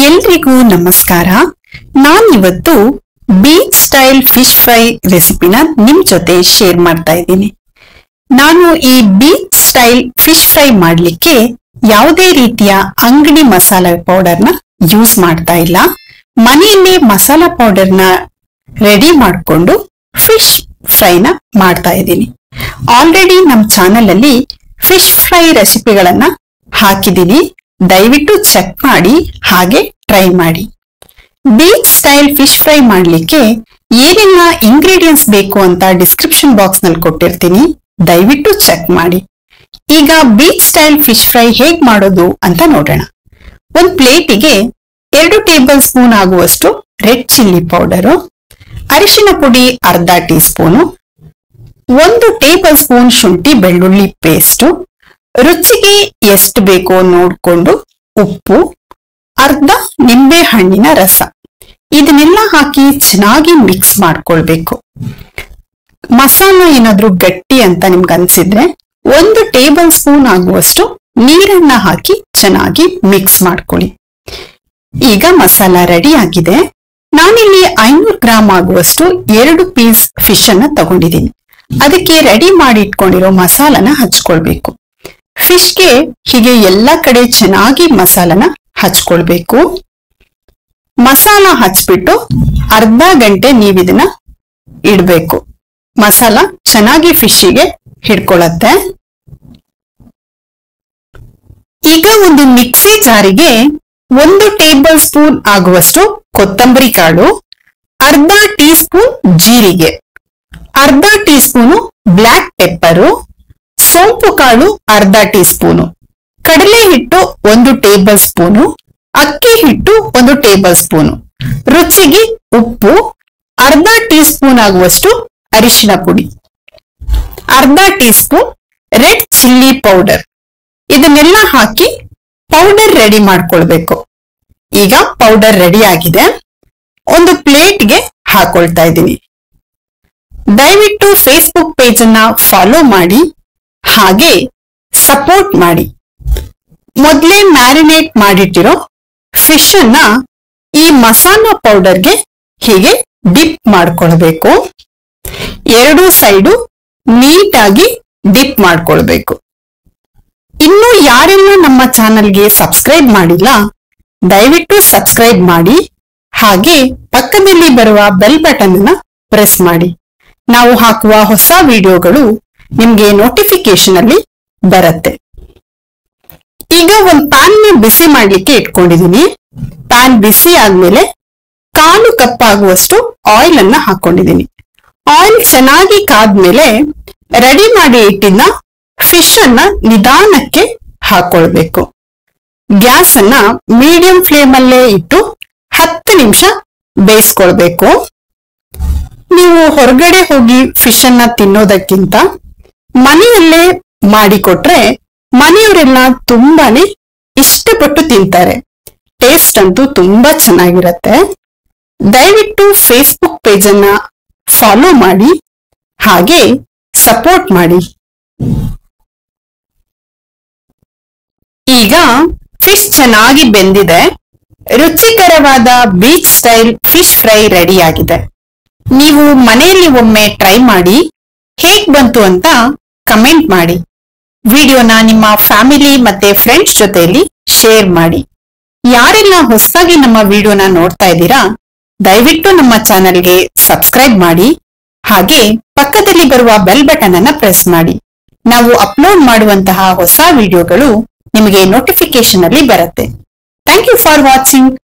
ಎಲ್ರಿಗೂ ನಮಸ್ಕಾರ. ನಾನಿವತ್ತು ಬೀಚ್ ಸ್ಟೈಲ್ ಫಿಶ್ ಫ್ರೈ ರೆಸಿಪಿನ ನಿಮ್ ಜೊತೆ ಶೇರ್ ಮಾಡ್ತಾ ಇದ್ದೀನಿ. ನಾನು ಈ ಬೀಚ್ ಸ್ಟೈಲ್ ಫಿಶ್ ಫ್ರೈ ಮಾಡ್ಲಿಕ್ಕೆ ಯಾವುದೇ ರೀತಿಯ ಅಂಗಡಿ ಮಸಾಲಾ ಪೌಡರ್ನ ಯೂಸ್ ಮಾಡ್ತಾ ಇಲ್ಲ. ಮನೆಯಲ್ಲೇ ಮಸಾಲಾ ಪೌಡರ್ನ ರೆಡಿ ಮಾಡಿಕೊಂಡು ಫಿಶ್ ಫ್ರೈನ ಮಾಡ್ತಾ ಇದ್ದೀನಿ. ಆಲ್ರೆಡಿ ನಮ್ಮ ಚಾನೆಲ್ ಅಲ್ಲಿ ಫಿಶ್ ಫ್ರೈ ರೆಸಿಪಿಗಳನ್ನ ಹಾಕಿದ್ದೀನಿ, ದಯವಿಟ್ಟು ಚೆಕ್ ಮಾಡಿ ಹಾಗೆ ಟ್ರೈ ಮಾಡಿ. ಬೀಚ್ ಸ್ಟೈಲ್ ಫಿಶ್ ಫ್ರೈ ಮಾಡ್ಲಿಕ್ಕೆ ಏನೆಲ್ಲ ಇಂಗ್ರೀಡಿಯೆಂಟ್ಸ್ ಬೇಕು ಅಂತ ಡಿಸ್ಕ್ರಿಪ್ಷನ್ ಬಾಕ್ಸ್ ನಲ್ಲಿ ಕೊಟ್ಟಿರ್ತೀನಿ, ದಯವಿಟ್ಟು ಚೆಕ್ ಮಾಡಿ. ಈಗ ಬೀಚ್ ಸ್ಟೈಲ್ ಫಿಶ್ ಫ್ರೈ ಹೇಗ್ ಮಾಡೋದು ಅಂತ ನೋಡೋಣ. ಒಂದ್ ಪ್ಲೇಟಿಗೆ 2 ಟೇಬಲ್ ಸ್ಪೂನ್ ಆಗುವಷ್ಟು ರೆಡ್ ಚಿಲ್ಲಿ ಪೌಡರು, ಅರಿಶಿನ ಪುಡಿ ಅರ್ಧ ಟೀ ಸ್ಪೂನು, 1 ಟೇಬಲ್ ಸ್ಪೂನ್ ಶುಂಠಿ ಬೆಳ್ಳುಳ್ಳಿ ಪೇಸ್ಟ್, ರುಚಿಗೆ ಎಷ್ಟು ಬೇಕೋ ನೋಡ್ಕೊಂಡು ಉಪ್ಪು, ಅರ್ಧ ನಿಂಬೆ ಹಣ್ಣಿನ ರಸ, ಇದನ್ನೆಲ್ಲ ಹಾಕಿ ಚೆನ್ನಾಗಿ ಮಿಕ್ಸ್ ಮಾಡ್ಕೊಳ್ಬೇಕು. ಮಸಾಲ ಏನಾದ್ರೂ ಗಟ್ಟಿ ಅಂತ ನಿಮ್ಗೆ ಅನ್ಸಿದ್ರೆ 1 ಟೇಬಲ್ ಸ್ಪೂನ್ ಆಗುವಷ್ಟು ನೀರನ್ನ ಹಾಕಿ ಚೆನ್ನಾಗಿ ಮಿಕ್ಸ್ ಮಾಡ್ಕೊಳ್ಳಿ. ಈಗ ಮಸಾಲ ರೆಡಿ ಆಗಿದೆ. ನಾನಿಲ್ಲಿ 500 ಗ್ರಾಮ್ ಆಗುವಷ್ಟು 2 ಪೀಸ್ ಫಿಶ್ ಅನ್ನ ತಗೊಂಡಿದ್ದೀನಿ. ಅದಕ್ಕೆ ರೆಡಿ ಮಾಡಿ ಇಟ್ಕೊಂಡಿರೋ ಮಸಾಲನ ಹಚ್ಕೊಳ್ಬೇಕು. ಫಿಶ್ಗೆ ಹೀಗೆ ಎಲ್ಲ ಕಡೆ ಚೆನ್ನಾಗಿ ಮಸಾಲನ ಹಚ್ಕೊಳ್ಬೇಕು. ಮಸಾಲ ಹಚ್ಬಿಟ್ಟು ಅರ್ಧ ಗಂಟೆ ನೀವಿದನ್ನ ಇಡ್ಬೇಕು. ಮಸಾಲ ಚೆನ್ನಾಗಿ ಫಿಶ್ಗೆ ಹಿಡ್ಕೊಳತ್ತೆ. ಈಗ ಒಂದು ಮಿಕ್ಸಿ ಜಾರಿಗೆ 1 ಟೇಬಲ್ ಸ್ಪೂನ್ ಆಗುವಷ್ಟು ಕೊತ್ತಂಬರಿ ಕಾಳು, ಅರ್ಧ ಟೀ ಸ್ಪೂನ್ ಜೀರಿಗೆ, ಅರ್ಧ ಟೀ ಸ್ಪೂನು ಬ್ಲಾಕ್ ಪೆಪ್ಪರು, ಸೋಂಪು ಕಾಳು ಅರ್ಧ ಟೀ ಸ್ಪೂನು, ಕಡಲೆ ಹಿಟ್ಟು 1 ಟೇಬಲ್ ಸ್ಪೂನು, ಅಕ್ಕಿ ಹಿಟ್ಟು 1 ಟೇಬಲ್ ಸ್ಪೂನು, ರುಚಿಗೆ ಉಪ್ಪು, ಅರ್ಧ ಟೀ ಸ್ಪೂನ್ ಆಗುವಷ್ಟು ಅರಿಶಿನ ಪುಡಿ, ಅರ್ಧ tea spoon red chilli powder, ಇದನ್ನೆಲ್ಲ ಹಾಕಿ ಪೌಡರ್ ರೆಡಿ ಮಾಡ್ಕೊಳ್ಬೇಕು. ಈಗ ಪೌಡರ್ ರೆಡಿ ಆಗಿದೆ. ಒಂದು ಪ್ಲೇಟ್ಗೆ ಹಾಕೊಳ್ತಾ ಇದ್ದೀನಿ. ದಯವಿಟ್ಟು ಫೇಸ್ಬುಕ್ ಪೇಜ್ ಅನ್ನ ಫಾಲೋ ಮಾಡಿ ಹಾಗೆ ಸಪೋರ್ಟ್ ಮಾಡಿ. ಮೊದಲೇ ಮ್ಯಾರಿನೇಟ್ ಮಾಡಿಟ್ಟಿರೋ ಫಿಶ್ ಅನ್ನ ಈ ಮಸಾಲಾ ಪೌಡರ್ಗೆ ಹೀಗೆ ಡಿಪ್ ಮಾಡ್ಕೊಳ್ಬೇಕು. 2 ಸೈಡು ನೀಟಾಗಿ ಡಿಪ್ ಮಾಡ್ಕೊಳ್ಬೇಕು. ಇನ್ನು ಯಾರೆಲ್ಲ ನಮ್ಮ ಚಾನಲ್ಗೆ ಸಬ್ಸ್ಕ್ರೈಬ್ ಮಾಡಿಲ್ಲ, ದಯವಿಟ್ಟು ಸಬ್ಸ್ಕ್ರೈಬ್ ಮಾಡಿ ಹಾಗೆ ಪಕ್ಕದಲ್ಲಿ ಬರುವ ಬೆಲ್ ಬಟನ್ ಅನ್ನ ಪ್ರೆಸ್ ಮಾಡಿ. ನಾವು ಹಾಕುವ ಹೊಸ ವಿಡಿಯೋಗಳು ನಿಮ್ಗೆ ನೋಟಿಫಿಕೇಶನ್ ಅಲ್ಲಿ ಬರುತ್ತೆ. ಈಗ ಒಂದು ಪ್ಯಾನ್ ನ ಬಿಸಿ ಮಾಡ್ಲಿಕ್ಕೆ ಇಟ್ಕೊಂಡಿದೀನಿ. ಪ್ಯಾನ್ ಬಿಸಿ ಆದ್ಮೇಲೆ 1/4 ಕಪ್ ಆಗುವಷ್ಟು ಆಯಿಲ್ ಅನ್ನ ಹಾಕೊಂಡಿದೀನಿ. ಆಯಿಲ್ ಚೆನ್ನಾಗಿ ಕಾದ್ಮೇಲೆ ರೆಡಿ ಮಾಡಿ ಇಟ್ಟಿದ್ದ ಫಿಶ್ ಅನ್ನ ನಿಧಾನಕ್ಕೆ ಹಾಕೊಳ್ಬೇಕು. ಗ್ಯಾಸ್ ಅನ್ನ ಮೀಡಿಯಂ ಫ್ಲೇಮ್ ಅಲ್ಲೇ ಇಟ್ಟು 10 ನಿಮಿಷ ಬೇಯಿಸ್ಕೊಳ್ಬೇಕು. ನೀವು ಹೊರಗಡೆ ಹೋಗಿ ಫಿಶ್ ಅನ್ನ ತಿನ್ನೋದಕ್ಕಿಂತ ಮನೆಯಲ್ಲೇ ಮಾಡಿಕೊಟ್ರೆ ಮನೆಯವರೆಲ್ಲ ತುಂಬಾನೇ ಇಷ್ಟಪಟ್ಟು ತಿಂತಾರೆ. ಟೇಸ್ಟ್ ಅಂತೂ ತುಂಬಾ ಚೆನ್ನಾಗಿರತ್ತೆ. ದಯವಿಟ್ಟು ಫೇಸ್ಬುಕ್ ಪೇಜ್ ಅನ್ನ ಫಾಲೋ ಮಾಡಿ ಹಾಗೆ ಸಪೋರ್ಟ್ ಮಾಡಿ. ಈಗ ಫಿಶ್ ಚೆನ್ನಾಗಿ ಬೆಂದಿದೆ. ರುಚಿಕರವಾದ beach style fish fry ready ಆಗಿದೆ. ನೀವು ಮನೆಯಲ್ಲಿ ಒಮ್ಮೆ ಟ್ರೈ ಮಾಡಿ ಹೇಗ್ ಬಂತು ಅಂತ ಕಮೆಂಟ್ ಮಾಡಿ. ವಿಡಿಯೋನ ನಿಮ್ಮ ಫ್ಯಾಮಿಲಿ ಮತ್ತೆ ಫ್ರೆಂಡ್ಸ್ ಜೊತೆಯಲ್ಲಿ ಶೇರ್ ಮಾಡಿ. ಯಾರೆಲ್ಲ ಹೊಸದಾಗಿ ನಮ್ಮ ವಿಡಿಯೋನ ನೋಡ್ತಾ ಇದ್ದೀರಾ, ದಯವಿಟ್ಟು ನಮ್ಮ ಚಾನೆಲ್ಗೆ ಸಬ್ಸ್ಕ್ರೈಬ್ ಮಾಡಿ ಹಾಗೆ ಪಕ್ಕದಲ್ಲಿ ಬರುವ ಬೆಲ್ ಬಟನ್ ಅನ್ನ ಪ್ರೆಸ್ ಮಾಡಿ. ನಾವು ಅಪ್ಲೋಡ್ ಮಾಡುವಂತಹ ಹೊಸ ವಿಡಿಯೋಗಳು ನಿಮಗೆ ನೋಟಿಫಿಕೇಶನ್ ಅಲ್ಲಿ ಬರುತ್ತೆ. Thank you for watching.